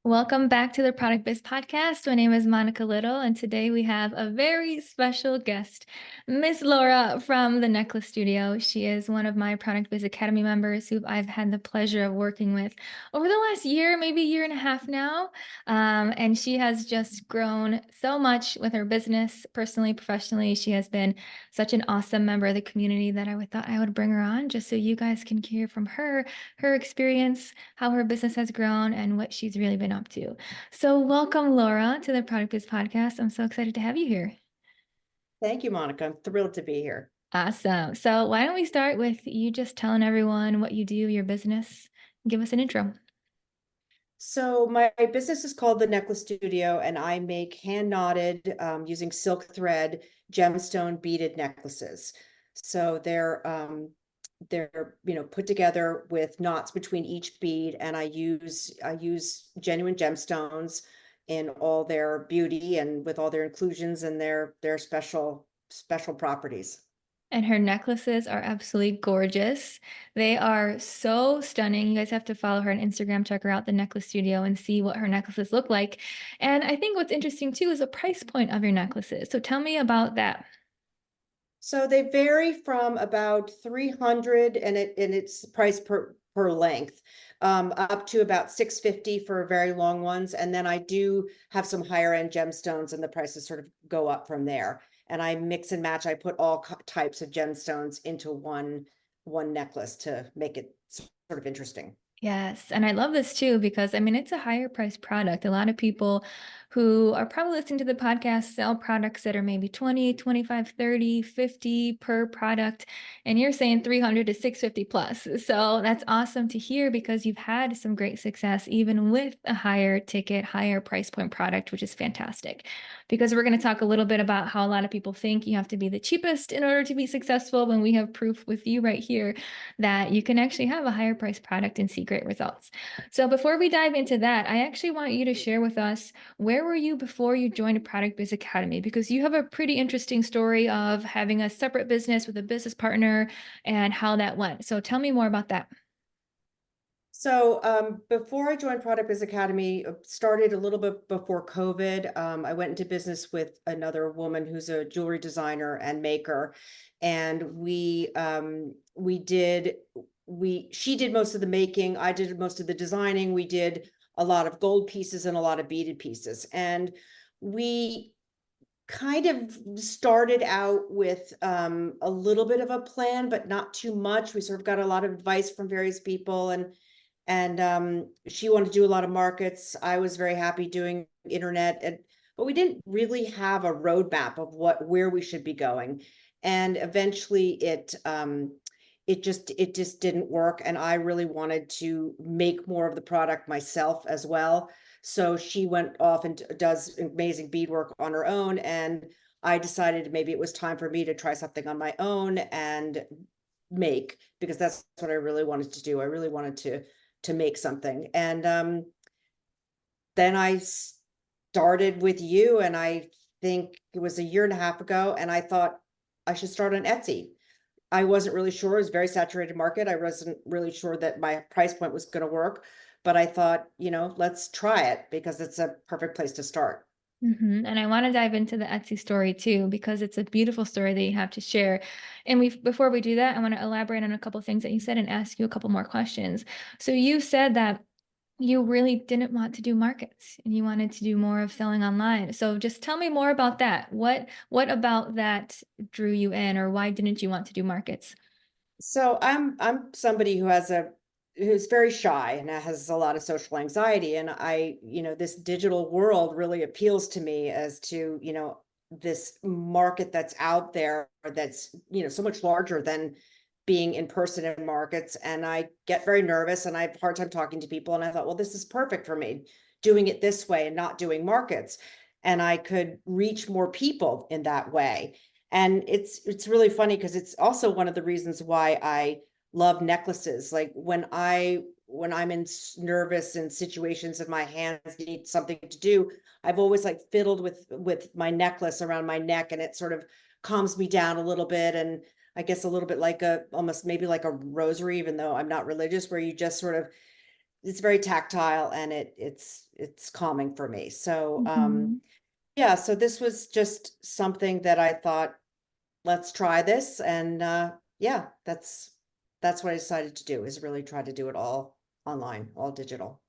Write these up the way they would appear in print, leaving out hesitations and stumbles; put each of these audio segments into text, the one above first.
Welcome back to the Product Biz Podcast. My name is Monica Little, and today we have a very special guest, Miss Laura from the Necklace Studio. She is one of my Product Biz Academy members who I've had the pleasure of working with over the last year, maybe year and a half now. And she has just grown so much with her business, personally, professionally. She has been such an awesome member of the community that thought I would bring her on just so you guys can hear from her experience, how her business has grown, and what she's really been up to. So, welcome, Laura, to the Product Biz Podcast. I'm so excited to have you here. Thank you, Monica. I'm thrilled to be here. Awesome. So, why don't we start with you just telling everyone what you do, your business? Give us an intro. So my business is called the Necklace Studio, and I make hand knotted using silk thread gemstone beaded necklaces. So they're put together with knots between each bead, and I use genuine gemstones in all their beauty and with all their inclusions and their special properties. And her necklaces are absolutely gorgeous. They are so stunning. You guys have to follow her on Instagram, check her out, the Necklace Studio, and see what her necklaces look like. And I think what's interesting too is the price point of your necklaces. So tell me about that. So they vary from about 300 and it's priced per length, up to about 650 for very long ones. And then I do have some higher end gemstones and the prices sort of go up from there. And I mix and match. I put all types of gemstones into one necklace to make it sort of interesting. Yes, and I love this too because I mean it's a higher priced product. A lot of people who are probably listening to the podcast sell products that are maybe 20, 25, 30, 50 per product, and you're saying 300 to 650 plus. So that's awesome to hear because you've had some great success even with a higher ticket, higher price point product, which is fantastic. Because we're going to talk a little bit about how a lot of people think you have to be the cheapest in order to be successful when we have proof with you right here that you can actually have a higher price product and see great results. So before we dive into that, I actually want you to share with us where were you before you joined Product Biz Academy? Because you have a pretty interesting story of having a separate business with a business partner and how that went. So tell me more about that. So before I joined Product Biz Academy, started a little bit before COVID. I went into business with another woman who's a jewelry designer and maker, and she did most of the making, I did most of the designing. We did a lot of gold pieces and a lot of beaded pieces, and we kind of started out with a little bit of a plan, but not too much. We sort of got a lot of advice from various people, and she wanted to do a lot of markets. I was very happy doing internet, but we didn't really have a roadmap of where we should be going. And eventually it just didn't work. And I really wanted to make more of the product myself as well. So she went off and does amazing beadwork on her own. And I decided maybe it was time for me to try something on my own and make, because that's what I really wanted to do. I really wanted to make something. And then I started with you, and I think it was a year and a half ago, and I thought I should start on Etsy. I wasn't really sure. It was a very saturated market. I wasn't really sure that my price point was going to work, but I thought, let's try it because it's a perfect place to start. And I want to dive into the Etsy story too, because it's a beautiful story that you have to share. And before we do that, I want to elaborate on a couple things that you said and ask you a couple more questions. So you said that you really didn't want to do markets and you wanted to do more of selling online. So just tell me more about that. What about that drew you in, or why didn't you want to do markets? So I'm somebody who's very shy and has a lot of social anxiety. And this digital world really appeals to me as to, this market that's out there that's, so much larger than being in person in markets. And I get very nervous and I have a hard time talking to people. And I thought, well, this is perfect for me, doing it this way and not doing markets. And I could reach more people in that way. And it's really funny because it's also one of the reasons why I love necklaces. Like when I'm nervous in situations and my hands need something to do, I've always like fiddled with my necklace around my neck, and it sort of calms me down a little bit. And I guess a little bit like almost maybe like a rosary, even though I'm not religious, where you just sort of it's very tactile, and it's calming for me. So Mhm. yeah, so this was just something that I thought, let's try this. And yeah, that's what I decided to do, is really try to do it all online, all digital.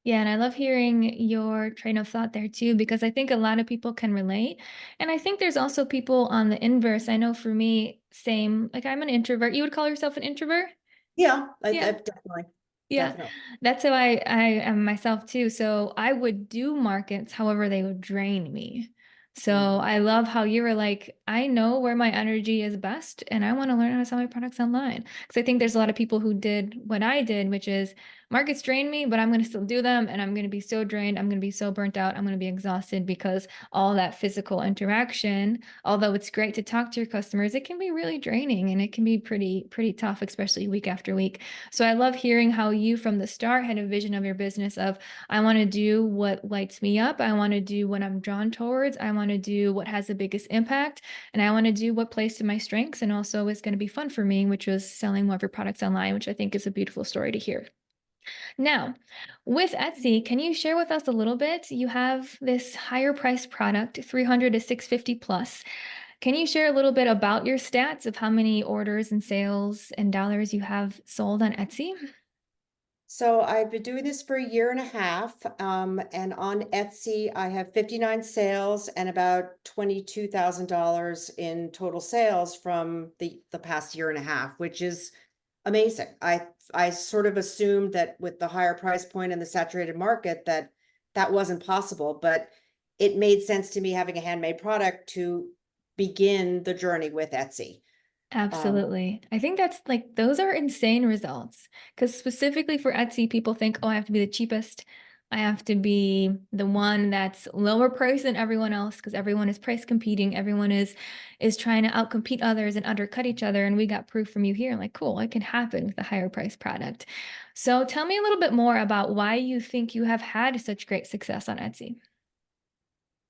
Yeah, and I love hearing your train of thought there too, because I think a lot of people can relate. And I think there's also people on the inverse. I know for me, same, like I'm an introvert. You would call yourself an introvert? Yeah, I Yeah. definitely, Yeah, definitely. that's how I am myself too. So I would do markets, however, they would drain me. So Mhm. I love how you were like, I know where my energy is best, and I want to learn how to sell my products online. Because I think there's a lot of people who did what I did, which is markets drain me, but I'm going to still do them, and I'm going to be so drained, I'm going to be so burnt out, I'm going to be exhausted because all that physical interaction, although it's great to talk to your customers, it can be really draining and it can be pretty tough, especially week after week. So I love hearing how you from the start had a vision of your business of I want to do what lights me up. I want to do what I'm drawn towards. I want to do what has the biggest impact. And I want to do what plays to my strengths and also is going to be fun for me, which was selling more of your products online, which I think is a beautiful story to hear. Now, with Etsy, can you share with us a little bit? You have this higher price product, 300 to 650 plus. Can you share a little bit about your stats of how many orders and sales and dollars you have sold on Etsy? So I've been doing this for a year and a half, and on Etsy, I have 59 sales and about $22,000 in total sales from the past year and a half, which is amazing. I sort of assumed that with the higher price point and the saturated market that that wasn't possible, but it made sense to me, having a handmade product, to begin the journey with Etsy. Um, Absolutely. I think that's like, those are insane results. Because specifically for Etsy, people think, oh, I have to be the cheapest. I have to be the one that's lower price than everyone else because everyone is price competing. Everyone is trying to outcompete others and undercut each other. And we got proof from you here. Like, cool, it can happen with a higher price product. So tell me a little bit more about why you think you have had such great success on Etsy.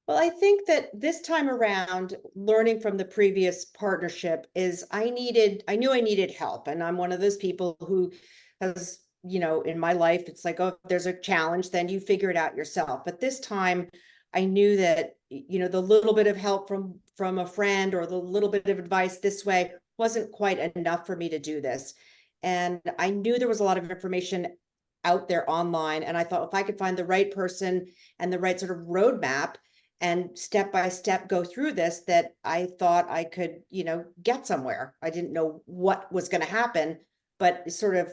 Well, I think that this time around, learning from the previous partnership, is I knew I needed help. And I'm one of those people who has, in my life, it's like, oh, if there's a challenge, then you figure it out yourself. But this time I knew that, the little bit of help from a friend, or the little bit of advice this way, wasn't quite enough for me to do this. And I knew there was a lot of information out there online. And I thought, if I could find the right person and the right sort of roadmap, and step by step go through this, that I thought I could, get somewhere. I didn't know what was going to happen, but sort of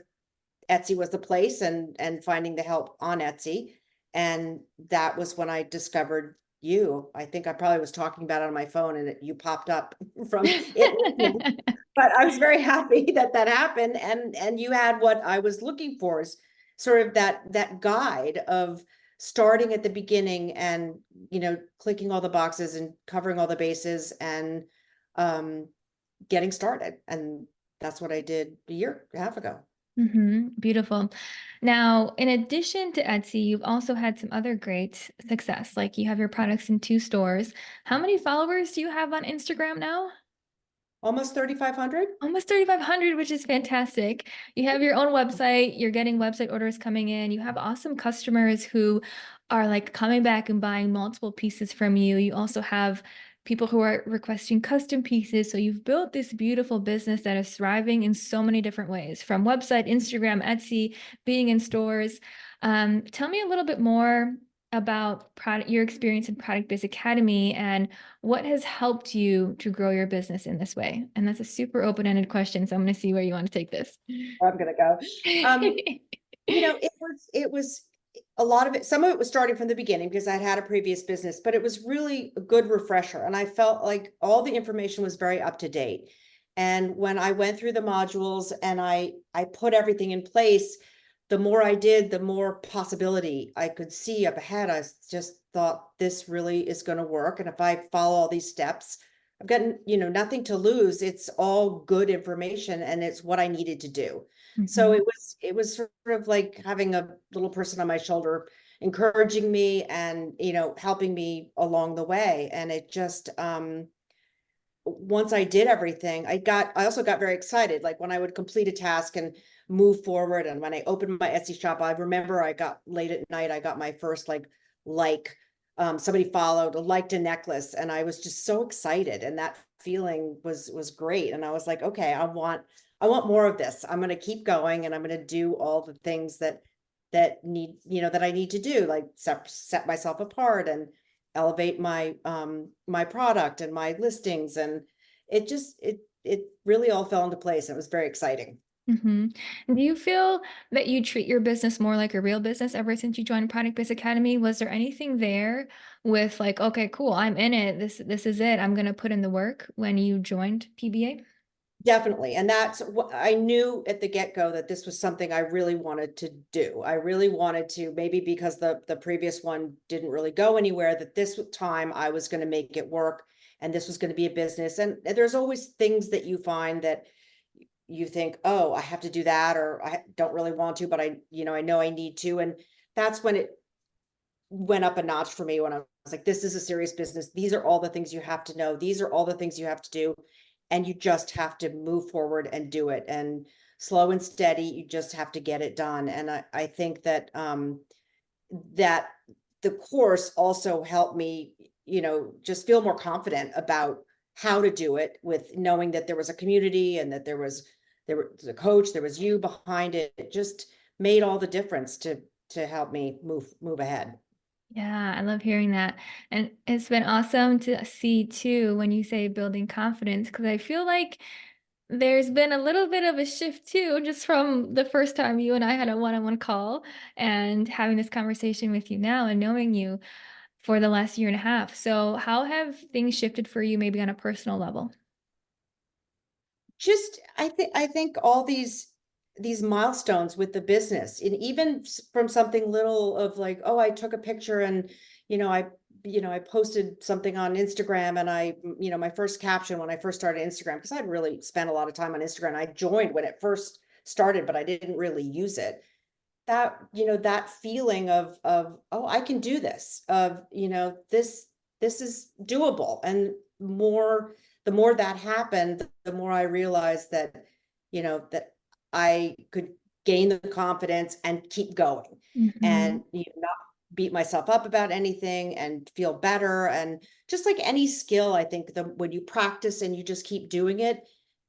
Etsy was the place, and finding the help on Etsy. And that was when I discovered you. I think I probably was talking about it on my phone, and you popped up from it. But I was very happy that that happened, and you had what I was looking for, is sort of that guide of starting at the beginning, and clicking all the boxes and covering all the bases, and um getting started. And that's what I did a year and a half ago. Beautiful. Now, in addition to Etsy, you've also had some other great success. Like you have your products in two stores. How many followers do you have on Instagram now? Almost 3,500. Almost 3,500, which is fantastic. You have your own website, you're getting website orders coming in. You have awesome customers who are like coming back and buying multiple pieces from you. You also have people who are requesting custom pieces. So you've built this beautiful business that is thriving in so many different ways, from website, Instagram, Etsy, being in stores. Tell me a little bit more about your experience in Product Biz Academy and what has helped you to grow your business in this way? And that's a super open-ended question, so I'm going to see where you want to take this. I'm gonna go. Um, it was a lot of it. Some of it was starting from the beginning, because I'd had a previous business, but it was really a good refresher. And I felt like all the information was very up to date. And when I went through the modules and I put everything in place, the more I did, the more possibility I could see up ahead. I just thought, this really is going to work. And if I follow all these steps, I've got, nothing to lose. It's all good information, and it's what I needed to do. So Mhm. it was sort of like having a little person on my shoulder, encouraging me, and, helping me along the way. And it just, once I did everything, I also got very excited. Like when I would complete a task and move forward. And when I opened my Etsy shop, I remember I got late at night, I got my first like somebody followed, liked a necklace, and I was just so excited. And that feeling was great. And I was like, okay, I want more of this. I'm going to keep going, and I'm going to do all the things that need, that I need to do, like set myself apart and elevate my product and my listings. And it really all fell into place. It was very exciting. Hmm. Do you feel that you treat your business more like a real business ever since you joined Product Biz Academy? Was there anything there with like, okay, cool, I'm in it. This is it. I'm gonna put in the work when you joined PBA? Definitely. And that's what I knew at the get-go, that this was something I really wanted to do. I really wanted to, maybe because the previous one didn't really go anywhere, that this time I was going to make it work, and this was going to be a business. And there's always things that you find that you think, oh, I have to do that, or I don't really want to, but I know I need to. And that's when it went up a notch for me, when I was like, this is a serious business. These are all the things you have to know. These are all the things you have to do. And you just have to move forward and do it. And slow and steady, you just have to get it done. And I think that the course also helped me, just feel more confident about how to do it, with knowing that there was a community, and that there was a coach, there was you behind it. It just made all the difference to help me move ahead. Yeah, I love hearing that. And it's been awesome to see too when you say building confidence, because I feel like there's been a little bit of a shift too, just from the first time you and I had a one-on-one call and having this conversation with you now and knowing you for the last year and a half. So, how have things shifted for you, maybe on a personal level? Just, I think all these milestones with the business, and even from something little of like, oh, I took a picture, and you know, I I posted something on Instagram, and my first caption when I first started Instagram, because I'd really spent a lot of time on Instagram. I joined when it first started, but I didn't really use it. That feeling of, oh, I can do this, of, this is doable. And more the more that happened, the more I realized that I could gain the confidence and keep going, Hmm. and not beat myself up about anything, and feel better. And just like any skill, I think, when you practice and you just keep doing it,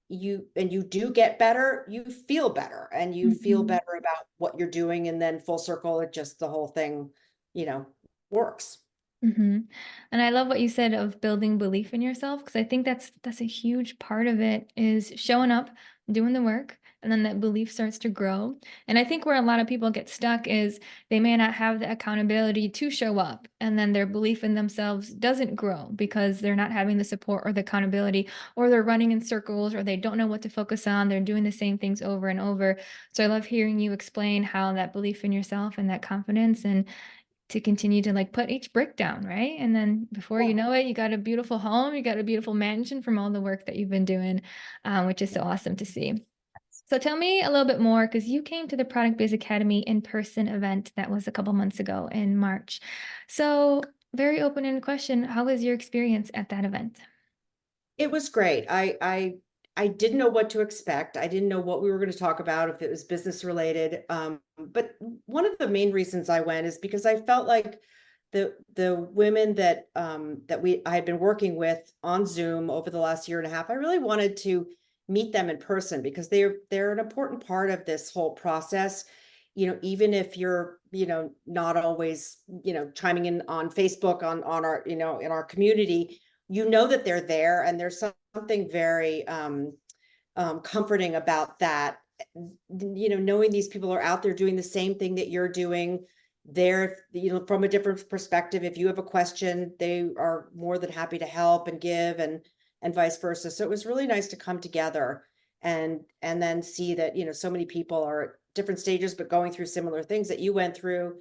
you do get better, you feel better, and you feel Hmm. better about what you're doing. And then full circle, it just, the whole thing, you know, works. Hmm. And I love what you said of building belief in yourself, because I think that's a huge part of it, is showing up, doing the work, and then that belief starts to grow. And I think where a lot of people get stuck is they may not have the accountability to show up, and then their belief in themselves doesn't grow because they're not having the support or the accountability, or they're running in circles, or they don't know what to focus on. They're doing the same things over and over. So I love hearing you explain how that belief in yourself and that confidence, and to continue to like put each brick down, right? And then before you Yeah. know it, you got a beautiful home, you got a beautiful mansion from all the work that you've been doing, which is so awesome to see. So tell me a little bit more, because you came to the Product Biz Academy in-person event that was a couple months ago in March. So very open-ended question, how was your experience at that event? It was great. I didn't know what to expect. I didn't know what we were going to talk about, if it was business related. But one of the main reasons I went is because I felt like the women that I had been working with on Zoom over the last year and a half, I really wanted to meet them in person, because they're an important part of this whole process. Even if you're, not always, chiming in on Facebook, on our, in our community, that they're there. And there's something very comforting about that. Knowing these people are out there doing the same thing that you're doing. They're, from a different perspective. If you have a question, they are more than happy to help and give, and vice versa. So it was really nice to come together, and then see that, so many people are at different stages, but going through similar things that you went through.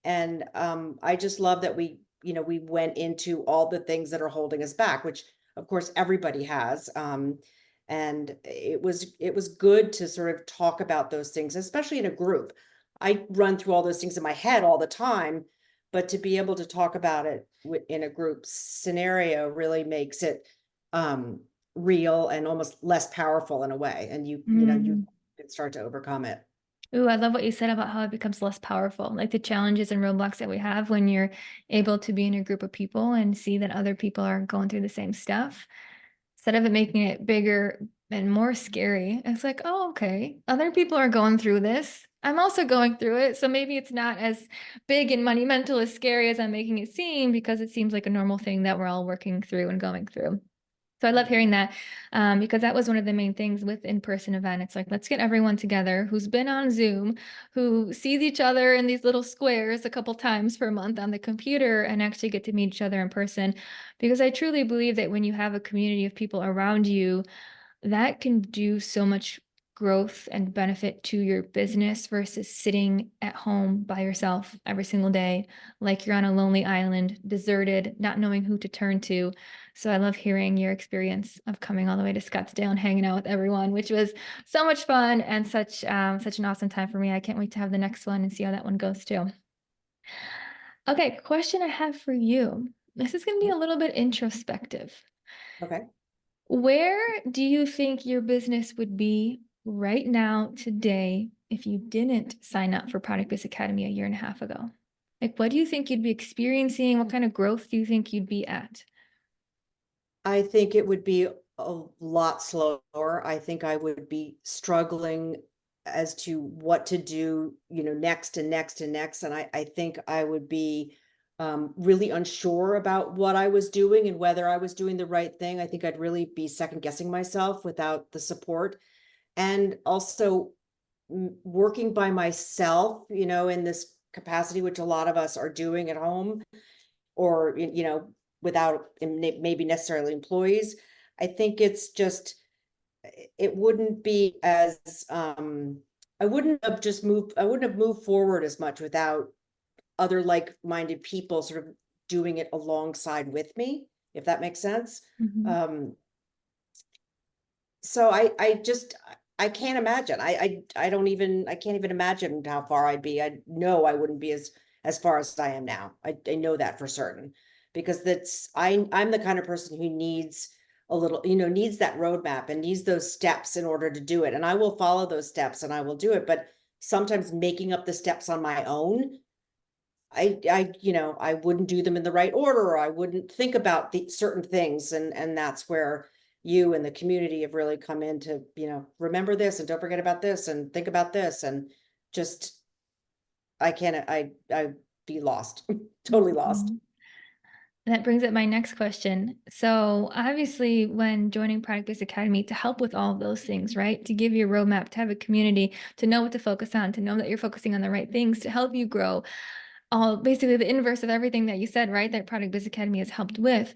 And I just love that we went into all the things that are holding us back, which of course everybody has. And it was good to sort of talk about those things, especially in a group. I run through all those things in my head all the time, but to be able to talk about it in a group scenario really makes it um real, and almost less powerful in a way. And you can start to overcome it. Ooh, I love what you said about how it becomes less powerful, like the challenges and roadblocks that we have when you're able to be in a group of people and see that other people are going through the same stuff. Instead of it making it bigger and more scary, it's like, oh, okay, other people are going through this. I'm also going through it. So maybe it's not as big and monumental as scary as I'm making it seem because it seems like a normal thing that we're all working through and going through. So I love hearing that because that was one of the main things with in-person event. It's like, let's get everyone together who's been on Zoom, who sees each other in these little squares a couple times per month on the computer and actually get to meet each other in person. Because I truly believe that when you have a community of people around you, that can do so much growth and benefit to your business versus sitting at home by yourself every single day, like you're on a lonely island, deserted, not knowing who to turn to. So I love hearing your experience of coming all the way to Scottsdale and hanging out with everyone, which was so much fun and such an awesome time for me. I can't wait to have the next one and see how that one goes too. Okay, question I have for you. This is going to be a little bit introspective. Okay. Where do you think your business would be right now, today, if you didn't sign up for Product Biz Academy a year and a half ago? Like, what do you think you'd be experiencing? What kind of growth do you think you'd be at? I think it would be a lot slower. I think I would be struggling as to what to do, next and next and next. And I think I would be really unsure about what I was doing and whether I was doing the right thing. I think I'd really be second guessing myself without the support. And also working by myself, in this capacity, which a lot of us are doing at home or without maybe necessarily employees. I think it's just it wouldn't be as I wouldn't have moved forward as much without other like-minded people sort of doing it alongside with me, if that makes sense. Mhm. um so I just I can't imagine. I don't even I can't even imagine how far I'd be. I know I wouldn't be as far as I am now. I know that for certain because I'm the kind of person who needs a little, needs that roadmap and needs those steps in order to do it. And I will follow those steps and I will do it. But sometimes making up the steps on my own, I wouldn't do them in the right order, or I wouldn't think about the certain things. And that's where you and the community have really come in to, remember this and don't forget about this and think about this. And just, I can't, I'd be lost, totally lost. Mhm. That brings up my next question. So, obviously, when joining Product Biz Academy to help with all of those things, right? To give you a roadmap, to have a community, to know what to focus on, to know that you're focusing on the right things, to help you grow, all basically the inverse of everything that you said, right? That Product Biz Academy has helped with.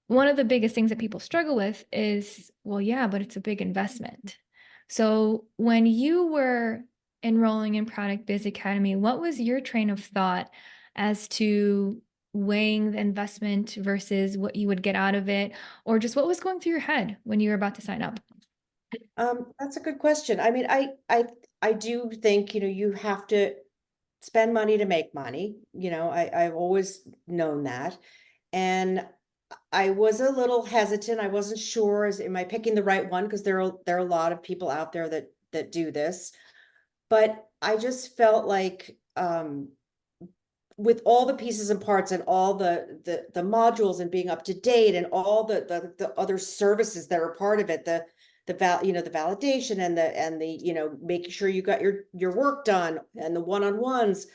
One of the biggest things that people struggle with is, well, yeah, but it's a big investment. So when you were enrolling in Product Biz Academy, what was your train of thought as to weighing the investment versus what you would get out of it, or just what was going through your head when you were about to sign up? That's a good question. I mean, I do think, you have to spend money to make money. I've always known that. And I was a little hesitant. I wasn't sure, am I picking the right one? Because there are a lot of people out there that do this. But I just felt like with all the pieces and parts and all the modules and being up to date and all the other services that are part of it, the validation and the making sure you got your work done and the one-on-ones.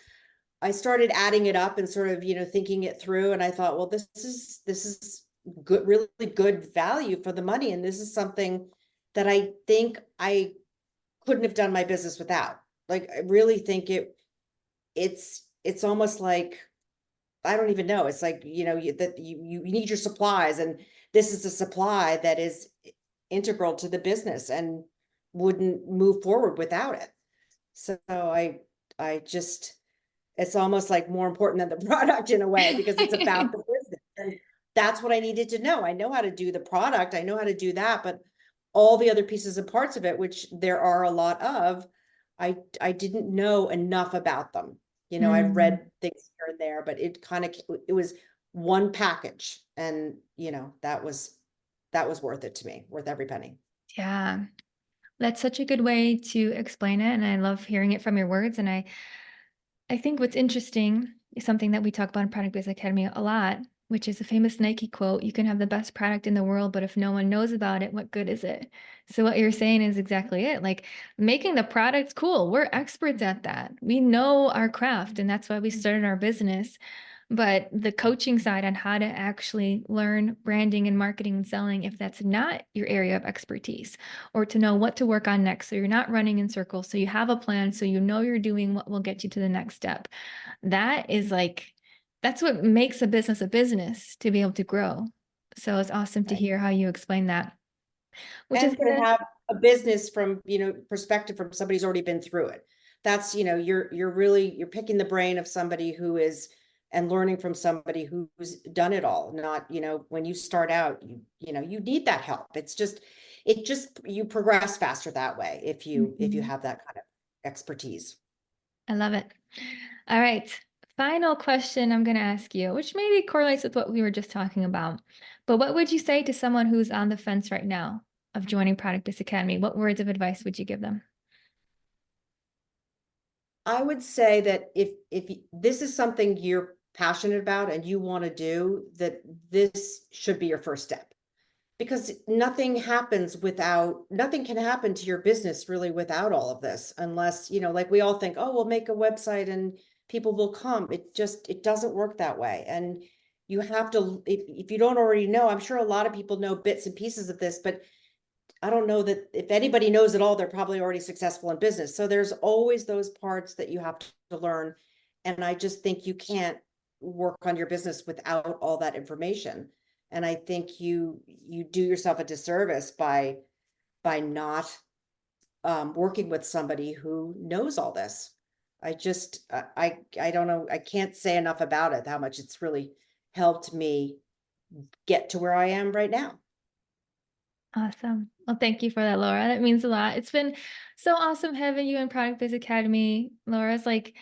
I started adding it up and sort of, thinking it through. And I thought, well, this is good, really good value for the money. And this is something that I think I couldn't have done my business without. Like, I really think it's almost like, I don't even know. It's like, you need your supplies, and this is a supply that is integral to the business and wouldn't move forward without it. So I just, it's almost like more important than the product in a way, because it's about the business. And that's what I needed to know. I know how to do the product. I know how to do that, but all the other pieces and parts of it, which there are a lot of, I didn't know enough about them. I'd Mm, read things here and there, but it was one package. And that was worth it to me, worth every penny. yeah. That's such a good way to explain it, and I love hearing it from your words. And I think what's interesting is something that we talk about in Product Biz Academy a lot, which is a famous Nike quote: "You can have the best product in the world, but if no one knows about it, what good is it?" So what you're saying is exactly it. Like making the product cool. We're experts at that. We know our craft, and that's why we started our business. But the coaching side on how to actually learn branding and marketing and selling, if that's not your area of expertise, or to know what to work on next. So you're not running in circles. So you have a plan. So you know you're doing what will get you to the next step. That is like, that's what makes a business to be able to grow. So it's awesome to Right. hear how you explain that, which is And to gonna, have a business from, perspective from somebody who's already been through it. That's, you're really, you're picking the brain of somebody who is, and learning from somebody who's done it all. Not, when you start out, you need that help. You progress faster that way if you Mhm. have that kind of expertise. I love it. All right. Final question I'm going to ask you, which maybe correlates with what we were just talking about. But what would you say to someone who's on the fence right now of joining Product Biz Academy? What words of advice would you give them? I would say that if this is something you're passionate about and you want to do, that this should be your first step. Because nothing can happen to your business really without all of this, unless, like we all think, oh, we'll make a website and people will come. It doesn't work that way. And you have to, if you don't already know, I'm sure a lot of people know bits and pieces of this, but I don't know that if anybody knows it all, they're probably already successful in business. So there's always those parts that you have to learn. And I just think you can't work on your business without all that information. And I think you do yourself a disservice by not working with somebody who knows all this. I don't know. I can't say enough about it, how much it's really helped me get to where I am right now. Awesome. Well, thank you for that, Laura. That means a lot. It's been so awesome having you in Product Biz Academy. Laura's like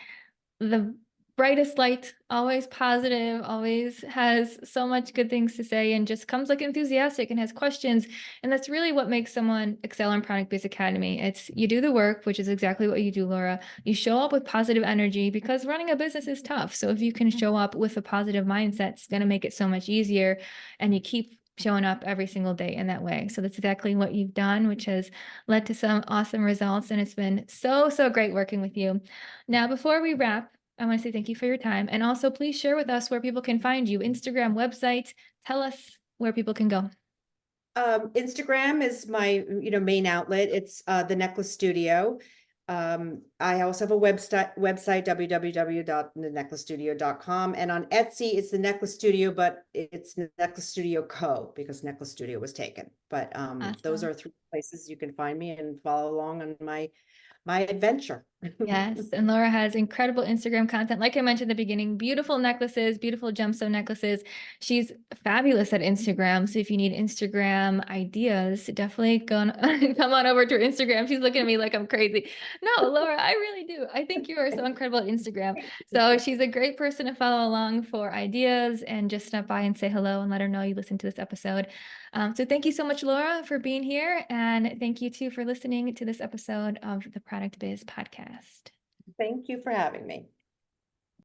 the brightest light, always positive, always has so much good things to say, and just comes like enthusiastic and has questions. And that's really what makes someone excel in Product Biz Academy. It's you do the work, which is exactly what you do, Laura. You show up with positive energy because running a business is tough. So if you can show up with a positive mindset, it's going to make it so much easier. And you keep showing up every single day in that way. So that's exactly what you've done, which has led to some awesome results. And it's been so, so great working with you. Now, before we wrap, I want to say thank you for your time. And also, please share with us where people can find you: Instagram, website. Tell us where people can go. Instagram is my, main outlet. It's the Necklace Studio. I also have a website www.thenecklacestudio.com, and on Etsy it's the Necklace Studio, but it's Necklace Studio Co. because Necklace Studio was taken. But those Awesome. are three places you can find me and follow along on my adventure. Yes, and Laura has incredible Instagram content. Like I mentioned at the beginning, beautiful necklaces, beautiful gemstone necklaces. She's fabulous at Instagram. So if you need Instagram ideas, definitely come on over to her Instagram. She's looking at me like I'm crazy. No, Laura, I really do. I think you are so incredible at Instagram. So she's a great person to follow along for ideas, and just stop by and say hello and let her know you listened to this episode. So thank you so much, Laura, for being here. And thank you too for listening to this episode of the Product Biz podcast. Thank you for having me.